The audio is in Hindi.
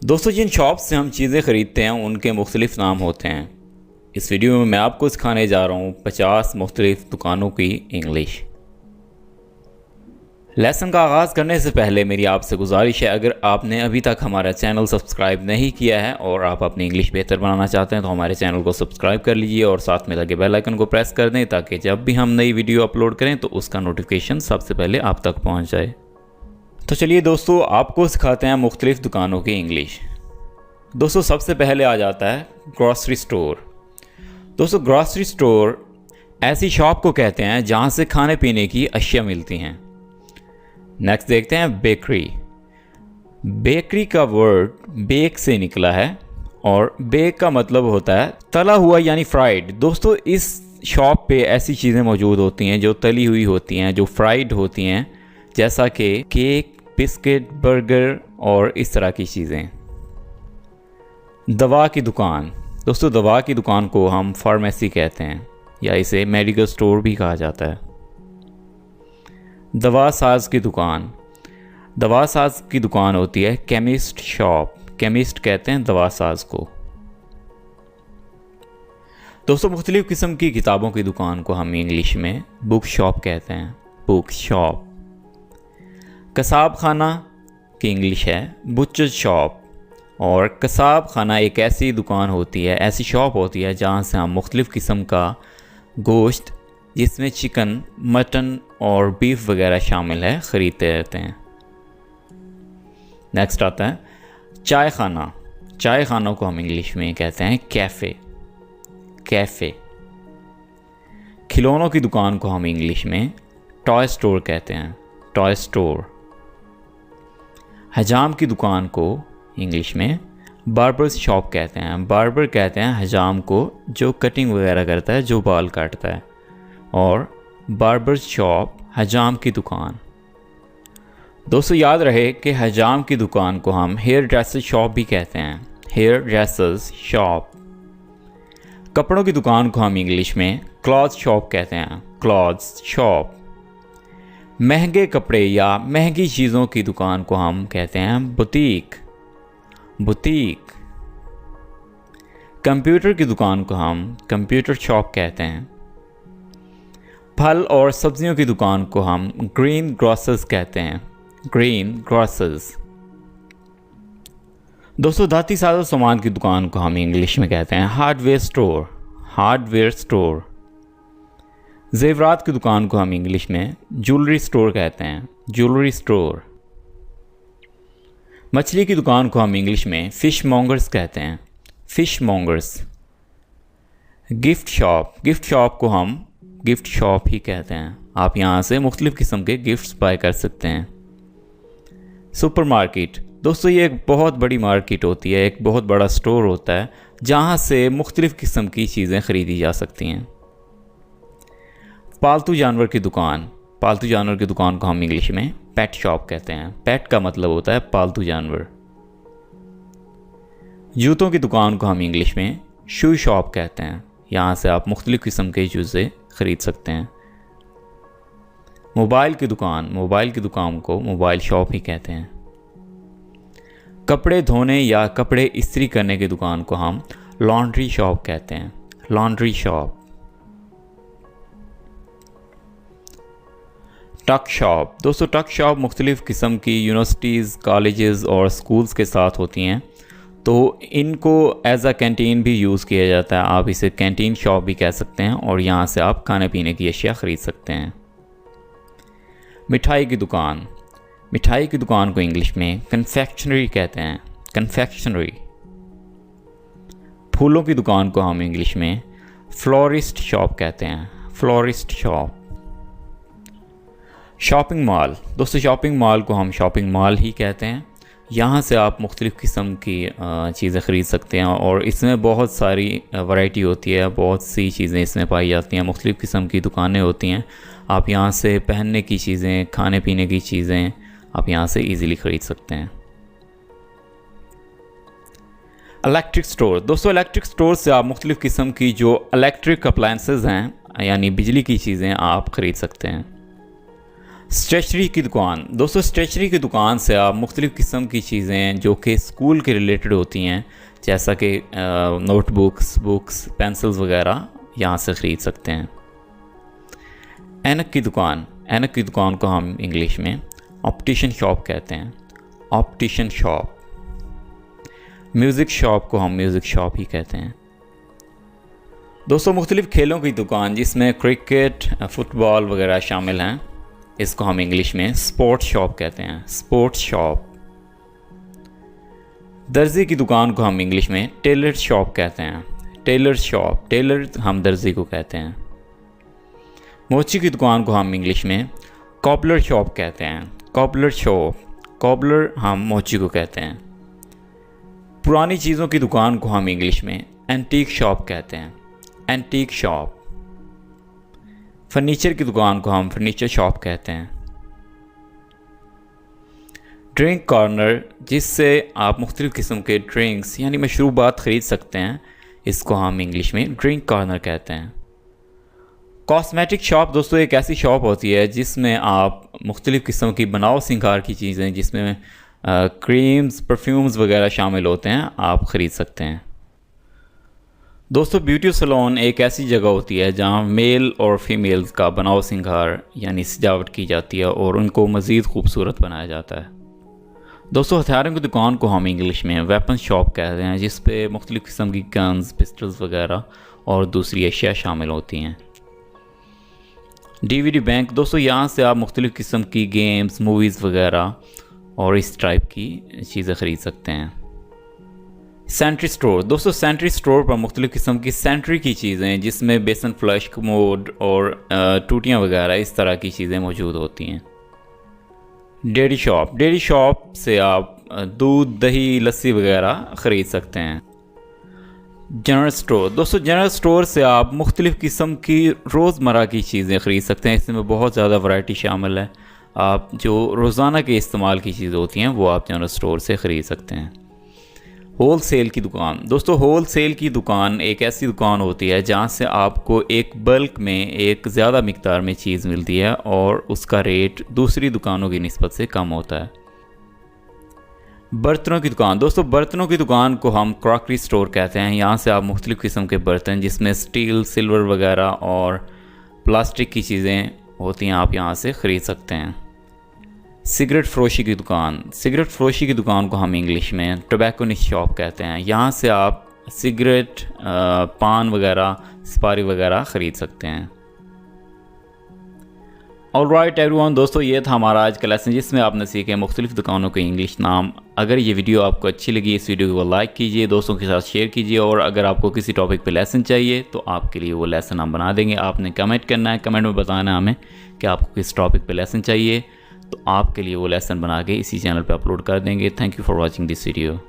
दोस्तों, जिन शॉप से हम चीज़ें ख़रीदते हैं उनके मुख्तलिफ़ नाम होते हैं। इस वीडियो में मैं आपको सिखाने जा रहा हूँ 50 मुख्तलिफ़ दुकानों की इंग्लिश। लेसन का आगाज़ करने से पहले मेरी आपसे गुजारिश है, अगर आपने अभी तक हमारा चैनल सब्सक्राइब नहीं किया है और आप अपनी इंग्लिश बेहतर बनाना चाहते हैं तो हमारे चैनल को सब्सक्राइब कर लीजिए और साथ में लगे बेल आइकन को प्रेस कर दें ताकि जब भी हम नई वीडियो अपलोड करें तो उसका नोटिफिकेशन सबसे पहले आप तक पहुँच जाए। तो चलिए दोस्तों, आपको सिखाते हैं मुख्तलिफ़ दुकानों की इंग्लिश। दोस्तों, सबसे पहले आ जाता है ग्रॉसरी स्टोर। दोस्तों, ग्रॉसरी स्टोर ऐसी शॉप को कहते हैं जहां से खाने पीने की अशिया मिलती हैं। नेक्स्ट देखते हैं बेकरी। बेकरी का वर्ड बेक से निकला है और बेक का मतलब होता है तला हुआ यानी फ्राइड। दोस्तों, इस शॉप पे ऐसी चीज़ें मौजूद होती हैं जो तली हुई होती हैं, जो फ्राइड होती हैं, जैसा कि केक, बिस्किट, बर्गर और इस तरह की चीज़ें। दवा की दुकान। दोस्तों, दवा की दुकान को हम फार्मेसी कहते हैं या इसे मेडिकल स्टोर भी कहा जाता है। दवा साज की दुकान। दवा साज की दुकान होती है केमिस्ट शॉप। केमिस्ट कहते हैं दवा साज को। दोस्तों, मुख्तलिफ़ किस्म की किताबों की दुकान को हम इंग्लिश में बुक शॉप कहते हैं, बुक शॉप। कसाब खाना की इंग्लिश है बुचर शॉप। और कसाब खाना एक ऐसी दुकान होती है, ऐसी शॉप होती है जहाँ से हम मुख्तलिफ़ किस्म का गोश्त, जिसमें चिकन, मटन और बीफ वगैरह शामिल है, ख़रीदते रहते हैं। नेक्स्ट आता है चाय खाना। चाय खानों को हम इंग्लिश में कहते हैं कैफ़े, कैफ़े। खिलौनों की दुकान को हम इंग्लिश में टॉय स्टोर कहते हैं, टॉय स्टोर। हजाम की दुकान को इंग्लिश में बार्बर शॉप कहते हैं। बार्बर कहते हैं हजाम को जो कटिंग वगैरह करता है, जो बाल काटता है। और बार्बर शॉप हजाम की दुकान। दोस्तों, याद रहे कि हजाम की दुकान को हम हेयर ड्रेसर शॉप भी कहते हैं, हेयर ड्रेसर्स शॉप। कपड़ों की दुकान को हम इंग्लिश में क्लॉथ शॉप कहते हैं, क्लॉथ्स शॉप। महंगे कपड़े या महंगी चीज़ों की दुकान को हम कहते हैं बुटीक, बुटीक। कंप्यूटर की दुकान को हम कंप्यूटर शॉप कहते हैं। फल और सब्जियों की दुकान को हम ग्रीन ग्रोसर्स कहते हैं, ग्रीन ग्रोसर्स। दोस्तों, धाती साजो सामान की दुकान को हम इंग्लिश में कहते हैं हार्डवेयर स्टोर, हार्डवेयर स्टोर। जेवरात की दुकान को हम इंग्लिश में ज्वेलरी स्टोर कहते हैं, ज्वेलरी स्टोर। मछली की दुकान को हम इंग्लिश में फ़िश मॉन्गर्स कहते हैं, fish mongers. Gift shop, gift shop को हम गिफ्ट शॉप ही कहते हैं। आप यहाँ से मुख्तलिफ़ किस्म के गिफ्ट्स बाय कर सकते हैं। सुपरमार्केट। दोस्तों, ये एक बहुत बड़ी मार्केट होती है, एक बहुत बड़ा स्टोर होता है जहाँ से मुख्तलिफ़ किस्म की चीज़ें ख़रीदी जा सकती हैं। पालतू जानवर की दुकान। पालतू जानवर की दुकान को हम इंग्लिश में पेट शॉप कहते हैं। पेट का मतलब होता है पालतू जानवर। जूतों की दुकान को हम इंग्लिश में शू शॉप कहते हैं। यहाँ से आप मुख्तलिफ़ किस्म के जूते ख़रीद सकते हैं। मोबाइल की दुकान, मोबाइल की दुकान को मोबाइल शॉप ही कहते हैं। कपड़े धोने या कपड़े इस्त्री करने की दुकान को हम लॉन्ड्री शॉप कहते हैं, लॉन्ड्री शॉप। टक शॉप। दोस्तों, टक शॉप मुख्तलिफ़ किस्म की यूनिवर्सिटीज़, कॉलेजेस और स्कूल्स के साथ होती हैं, तो इनको एज अ कैंटीन भी यूज़ किया जाता है। आप इसे कैंटीन शॉप भी कह सकते हैं और यहाँ से आप खाने पीने की अशिया ख़रीद सकते हैं। मिठाई की दुकान। मिठाई की दुकान को इंग्लिश में कन्फेक्शनरी कहते हैं, कन्फेक्शनरी। फूलों की दुकान को हम इंग्लिश में फ्लोरिस्ट शॉप कहते हैं, फ्लोरिस्ट शॉप। Shopping mall. दोस्तों, शॉपिंग मॉल को हम शॉपिंग मॉल ही कहते हैं। यहाँ से आप मुख्तलिफ़ किस्म की चीज़ें ख़रीद सकते हैं और इसमें बहुत सारी वैरायटी होती है, बहुत सी चीज़ें इसमें पाई जाती हैं, मुख्तलिफ़ किस्म की दुकानें होती हैं। आप यहाँ से पहनने की चीज़ें, खाने पीने की चीज़ें आप यहाँ से इजीली ख़रीद सकते हैं। Electric store. दोस्तों, इलेक्ट्रिक स्टोर से आप मुख्तलिफ़ किस्म की जो इलेक्ट्रिक अप्लायंसेस हैं, यानी बिजली की चीज़ें, आप ख़रीद सकते हैं। स्टेशनरी की दुकान। दोस्तों स्टेशनरी की दुकान से आप मुख्तलिफ़ किस्म की चीज़ें जो कि स्कूल के रिलेटेड होती हैं, जैसा कि नोटबुक्स, बुक्स, पेंसिल्स वगैरह यहाँ से ख़रीद सकते हैं। ऐनक की दुकान। ऐनक की दुकान को हम इंग्लिश में ऑप्टिशियन शॉप कहते हैं, ऑप्टिशियन शॉप। म्यूज़िक शॉप को हम म्यूज़िक शॉप ही कहते हैं। दोस्तों मुख्तलिफ़ खेलों की दुकान जिसमें क्रिकेट, फुटबॉल वगैरह शामिल हैं, इसको हम इंग्लिश में स्पोर्ट्स शॉप कहते हैं, स्पोर्ट्स शॉप। दर्जी की दुकान को हम इंग्लिश में टेलर शॉप कहते हैं, टेलर शॉप। टेलर हम दर्जी को कहते हैं। मोची की दुकान को हम इंग्लिश में कॉबलर शॉप कहते हैं, कॉबलर शॉप। कॉबलर हम मोची को कहते हैं। पुरानी चीज़ों की दुकान को हम इंग्लिश में एंटीक शॉप कहते हैं, एंटीक शॉप। फर्नीचर की दुकान को हम फर्नीचर शॉप कहते हैं। ड्रिंक कॉर्नर, जिससे आप मुख्तलिफ़ किस्म के ड्रिंक्स यानी मशरूबात ख़रीद सकते हैं, इसको हम इंग्लिश में ड्रिंक कॉर्नर कहते हैं। कॉस्मेटिक शॉप दोस्तों एक ऐसी शॉप होती है जिसमें आप मुख्तलिफ़ किस्म की बनाव सिंगार की चीज़ें, जिसमें क्रीम्स, परफ्यूम्स वगैरह शामिल होते हैं, आप ख़रीद सकते हैं। दोस्तों ब्यूटी सैलून एक ऐसी जगह होती है जहां मेल और फीमेल्स का बनाव सिंगार यानी सजावट की जाती है और उनको मज़ीद खूबसूरत बनाया जाता है। दोस्तों हथियारों की दुकान को हम इंग्लिश में वेपन शॉप कहते हैं, जिस पे मुख्तलिफ़ किस्म की गन्स, पिस्टल्स वगैरह और दूसरी अशिया शामिल होती हैं। DVD bank. दोस्तों यहाँ से आप मुख्तलिफ़ किस्म की गेम्स, मूवीज़ वगैरह और इस टाइप की चीज़ें ख़रीद सकते हैं। Sentry store. दोस्तों सेंट्री स्टोर पर मुख्तलिफ़ किस्म की सेंट्री की चीज़ें, जिसमें बेसन, फ्लश, कमोड और टूटियाँ वगैरह इस तरह की चीज़ें मौजूद होती हैं। Dairy shop. डेयरी शॉप से आप दूध, दही, लस्सी वगैरह ख़रीद सकते हैं। General store. दोस्तों जनरल स्टोर से आप मुख्तलिफ़ किस्म की रोज़मर्रा की चीज़ें ख़रीद सकते हैं। इसमें बहुत ज़्यादा वैरायटी शामिल है। आप जो रोज़ाना के इस्तेमाल की चीज़ें होती हैं वो आप जनरल स्टोर से ख़रीद सकते हैं। होल सेल की दुकान। दोस्तों होल सेल की दुकान एक ऐसी दुकान होती है जहाँ से आपको एक बल्क में एक ज़्यादा मिकदार में चीज़ मिलती है और उसका रेट दूसरी दुकानों की निस्बत से कम होता है। बर्तनों की दुकान। दोस्तों बर्तनों की दुकान को हम क्रॉकरी स्टोर कहते हैं। यहाँ से आप मुख्तलिफ़ किस्म के बर्तन, जिसमें स्टील, सिल्वर वगैरह और प्लास्टिक की चीज़ें होती हैं, आप यहाँ से ख़रीद सकते हैं। सिगरेट फरोशी की दुकान। सिगरेट फरोशी की दुकान को हम इंग्लिश में टोबैकोनिस्ट शॉप कहते हैं। यहाँ से आप सिगरेट, पान वगैरह, सुपारी वगैरह ख़रीद सकते हैं। ऑलराइट एवरीवन, दोस्तों ये था हमारा आज का लेसन, जिसमें आपने सीखे मुख्तलिफ़ दुकानों के इंग्लिश नाम। अगर ये वीडियो आपको अच्छी लगी, इस वीडियो को लाइक कीजिए, दोस्तों के साथ शेयर कीजिए, और अगर आपको किसी टॉपिक पे लेसन चाहिए तो आपके लिए वो लेसन हम बना देंगे। आपने कमेंट करना है, कमेंट में बताना है हमें कि आपको किस टॉपिक पे लेसन चाहिए, तो आपके लिए वो लेसन बना के इसी चैनल पे अपलोड कर देंगे। Thank you for watching this video.